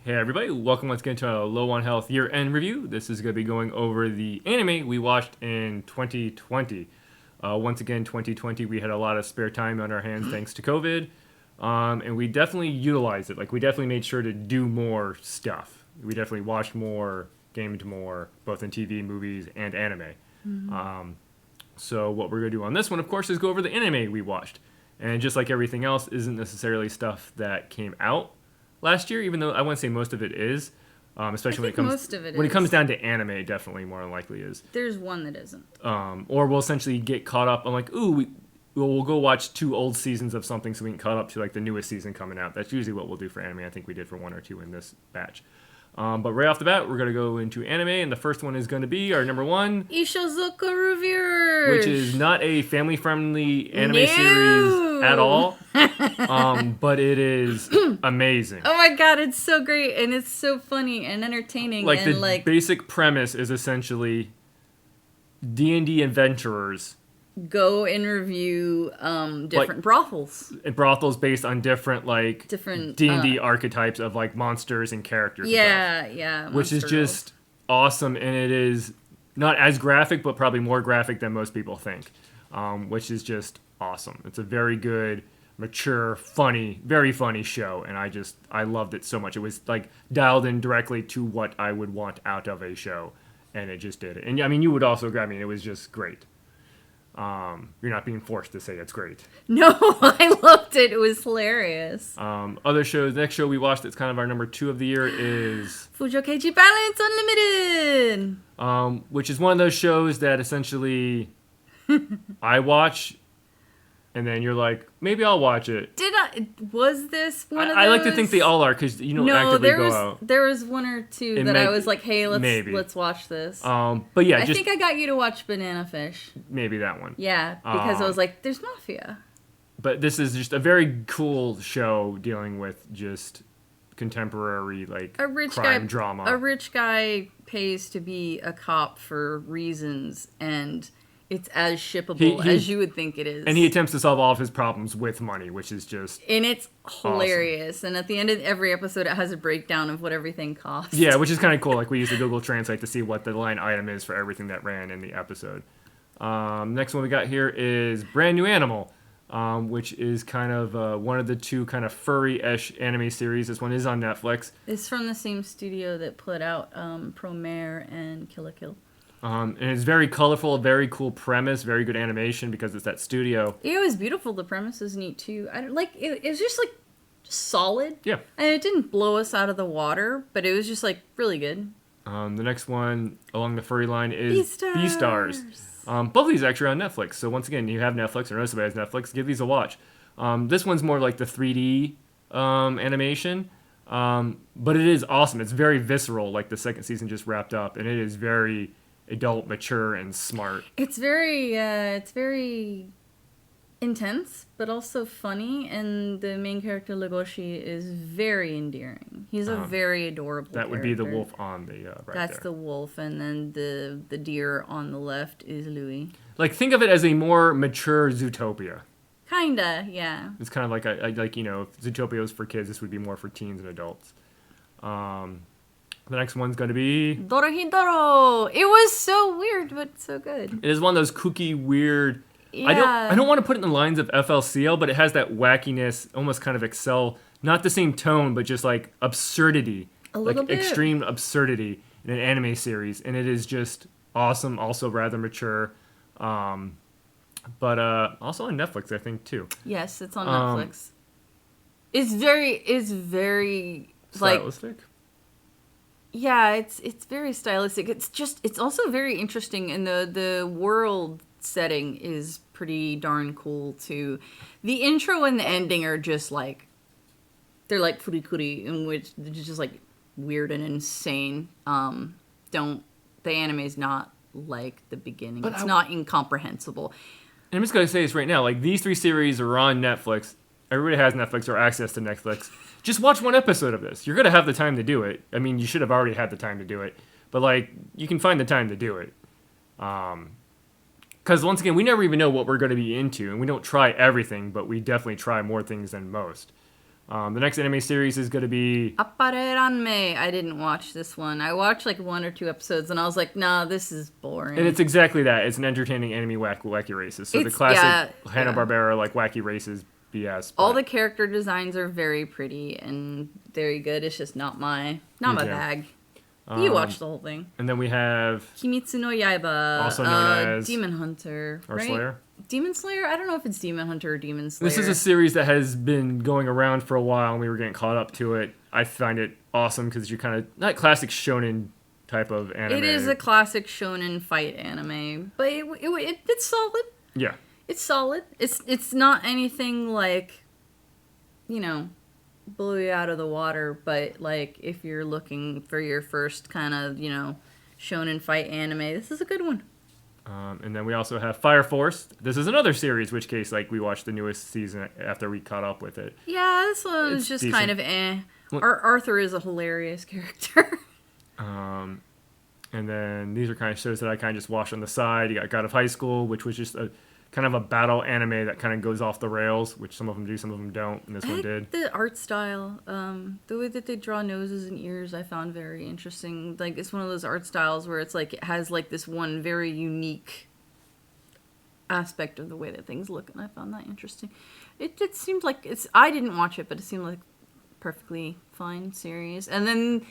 Hey everybody, welcome once again to a Low on Health year-end review. This is going to be going over the anime we watched in 2020. Once again, 2020, we had a lot of spare time on our hands thanks to COVID, and we definitely utilized it. Like, we definitely made sure to do more stuff. We definitely watched more, gamed more, both in TV, movies, and anime. So what we're going to do on this one, of course, is go over the anime we watched. And just like everything else, isn't necessarily stuff that came out last year, even though I wouldn't say most of it is, especially when it comes down to anime, it definitely more than likely is. There's one that isn't. Or we'll essentially get caught up. I'm like, ooh, we'll go watch 2 old seasons of something so we can caught up to like the newest season coming out. That's usually what we'll do for anime. I think we did for 1 or 2 in this batch. But right off the bat, we're going to go into anime, and the first one is going to be our number 1. Ishizuka Reviewers! Which is not a family-friendly anime series at all, but it is amazing. Oh my god, it's so great, and it's so funny and entertaining. Like, and the basic premise is essentially D&D adventurers go and review different brothels. Brothels based on different D&D archetypes of like monsters and characters. Yeah. Which is just awesome, and it is not as graphic, but probably more graphic than most people think, which is just awesome. It's a very good, mature, funny, very funny show, and I loved it so much. It was like dialed in directly to what I would want out of a show, and it just did it. And I mean, you would also agree. I mean, it was just great. You're not being forced to say it's great. No, I loved it. It was hilarious. Other shows. The next show we watched that's kind of our number 2 of the year is Fujo Keiichi Balance Unlimited. Which is one of those shows that essentially I watch, and then you're like, maybe I'll watch it. Was this one of those? I like to think they all are, because you don't actively go out. There was 1 or 2 that I was like, hey, let's watch this. But yeah, I think I got you to watch Banana Fish. Maybe that one. Yeah, because I was like, there's mafia. But this is just a very cool show dealing with just contemporary crime drama. A rich guy pays to be a cop for reasons, and it's as shippable as you would think it is. And he attempts to solve all of his problems with money, which is just And it's hilarious. Awesome. And at the end of every episode, it has a breakdown of what everything costs. Yeah, which is kind of cool. Like, we use the Google Translate to see what the line item is for everything that ran in the episode. Next one we got here is Brand New Animal, which is kind of one of the 2 kind of furry-ish anime series. This one is on Netflix. It's from the same studio that put out Promare and Kill la Kill. And it's very colorful, very cool premise, very good animation because it's that studio. It was beautiful. The premise is neat too. It was just solid. Yeah. And it didn't blow us out of the water, but it was just really good. The next one along the furry line is Beastars. Both of these actually are on Netflix. So once again, you have Netflix or know somebody has Netflix, give these a watch. This one's more like the 3D animation. But it is awesome. It's very visceral. Like, the second season just wrapped up, and it is very adult, mature, and smart. It's very intense, but also funny, and the main character Legoshi is very endearing. He's a very adorable That would character. be the wolf on the right That's there. the wolf, and then the deer on the left is Louis. Like, think of it as a more mature Zootopia. Kinda, yeah. It's kind of like if Zootopia was for kids, this would be more for teens and adults. The next one's going to be Dorohedoro! It was so weird, but so good. It is one of those kooky, weird... Yeah. I don't want to put it in the lines of FLCL, but it has that wackiness, almost kind of Excel, not the same tone, but just like absurdity. A little bit. Extreme absurdity in an anime series. And it is just awesome, also rather mature. But also on Netflix, I think, too. Yes, it's on Netflix. It's very Stylistic? Yeah, it's very stylistic. It's also very interesting, and the world setting is pretty darn cool too. The intro and the ending are just they're like furikuri, in which they're just weird and insane. The anime's not like the beginning. It's not incomprehensible. And I'm just gonna say this right now, these 3 series are on Netflix. Everybody has Netflix or access to Netflix. Just watch 1 episode of this. You're going to have the time to do it. I mean, you should have already had the time to do it. But, you can find the time to do it. Because, once again, we never even know what we're going to be into. And we don't try everything, but we definitely try more things than most. The next anime series is going to be... Appare Ranmei. I didn't watch this one. I watched like 1 or 2 episodes, and I was like, nah, this is boring. And it's exactly that. It's an entertaining anime wacky races. So the classic Hanna-Barbera, like, wacky races BS. All the character designs are very pretty and very good. It's just not my bag. You watched the whole thing. And then we have... Kimitsu no Yaiba. Also known as... Demon Hunter. Or right? Slayer. Demon Slayer? I don't know if it's Demon Hunter or Demon Slayer. This is a series that has been going around for a while, and we were getting caught up to it. I find it awesome because you're kind of... Not classic shonen type of anime. It is a classic shonen fight anime. But it's solid. Yeah. It's solid. It's not anything like, blow you out of the water, but like if you're looking for your first kind of, shonen fight anime, this is a good one. And then we also have Fire Force. This is another series, which case like we watched the newest season after we caught up with it. Yeah, this one is just decent. Kind of eh. Arthur is a hilarious character. And then these are kind of shows that I kind of just watched on the side. You got God of High School, which was just a kind of a battle anime that kind of goes off the rails, which some of them do, some of them don't, and this one did. The art style, the way that they draw noses and ears, I found very interesting. Like, it's one of those art styles where it's like, it has like this one very unique aspect of the way that things look, and I found that interesting. It seemed like I didn't watch it, but it seemed like perfectly fine series. And then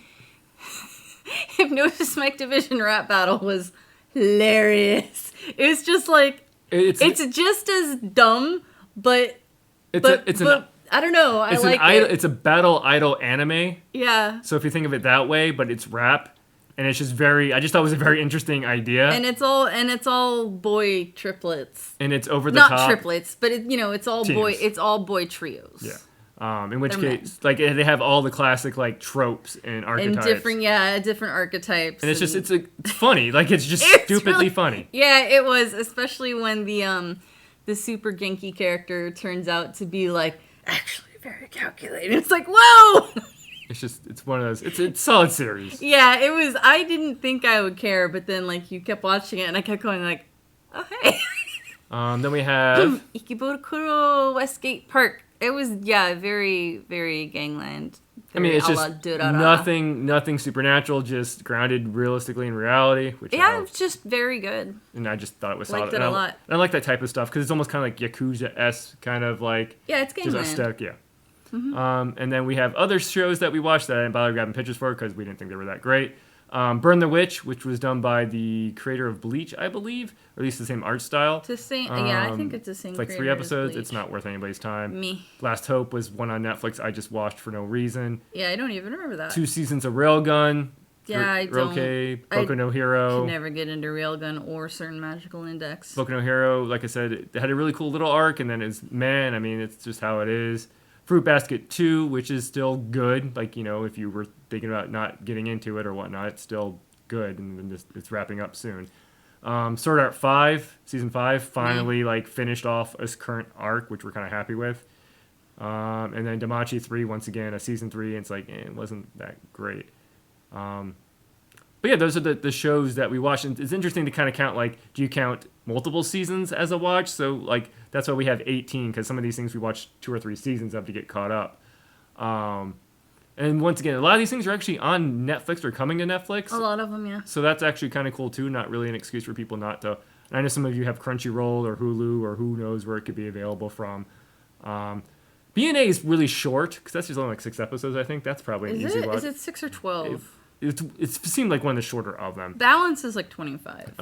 Hypnosis Mike Division rap battle was hilarious. It was just like, it's just as dumb, but I don't know. I like it. It's a battle idol anime. Yeah. So if you think of it that way, but it's rap, and it's just I just thought it was a very interesting idea. And it's all boy triplets. And it's over the top. Not triplets, but it's all teams. It's all boy trios. Yeah. In which case, like they have all the classic like tropes and archetypes. And different archetypes. And it's just it's funny. Like it's just stupidly really funny. Yeah, it was, especially when the super Genki character turns out to be like actually very calculated. It's like, whoa! It's one of those. It's a solid series. Yeah, it was. I didn't think I would care, but then like you kept watching it, and I kept going like, oh hey. Then we have Ikiborokuro Westgate Park. It was, very, very gangland. I mean, it's just nothing supernatural, just grounded realistically in reality. Which it's just very good. And I just thought it was solid. Liked it a lot. And I like that type of stuff because it's almost kind of like Yakuza-esque, kind of like... Yeah, it's gangland. Just aesthetic, yeah. Mm-hmm. And then we have other shows that we watched that I didn't bother grabbing pictures for because we didn't think they were that great. Burn the Witch, which was done by the creator of Bleach, I believe, or at least the same art style. I think it's the same. It's like 3 episodes. It's not worth anybody's time. Me. Last Hope was one on Netflix. I just watched for no reason. Yeah, I don't even remember that. 2 seasons of Railgun. Yeah, I don't. Boku no Hero. I could never get into Railgun or Certain Magical Index. Boku no Hero, like I said, it had a really cool little arc, and then it's it's just how it is. Fruit Basket 2, which is still good. Like, if you were thinking about not getting into it or whatnot, it's still good, and then it's wrapping up soon. Sword Art 5, Season 5, finally finished off its current arc, which we're kind of happy with. And then Damachi 3, once again, a Season 3, and it's like, it wasn't that great. But yeah, those are the shows that we watched. And it's interesting to kind of count, do you count multiple seasons as a watch? So, that's why we have 18, because some of these things we watched 2 or 3 seasons of to get caught up. And once again, a lot of these things are actually on Netflix or coming to Netflix. A lot of them, yeah. So that's actually kind of cool, too. Not really an excuse for people not to. And I know some of you have Crunchyroll or Hulu or who knows where it could be available from. BNA is really short, because that's just only 6 episodes, I think. That's probably an easy watch. Is it 6 or 12? It seemed like one of the shorter of them. Balance is 25.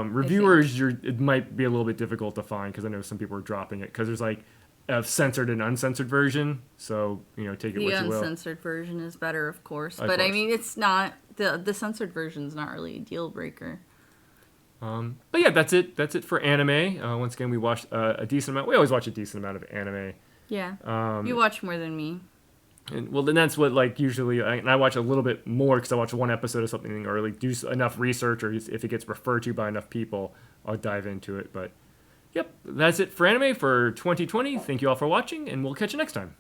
Reviewers, it might be a little bit difficult to find, because I know some people are dropping it, because there's a censored and uncensored version, so take it what you will. The uncensored version is better, of course, but I mean it's not the censored version's not really a deal breaker. But yeah, that's it for anime. Once again, we watched a decent amount. We always watch a decent amount of anime. Yeah, you watch more than me. And well, then that's what usually, and I watch a little bit more because I watch 1 episode of something or do enough research, or if it gets referred to by enough people, I'll dive into it. But yep, that's it for anime for 2020. Thank you all for watching, and we'll catch you next time.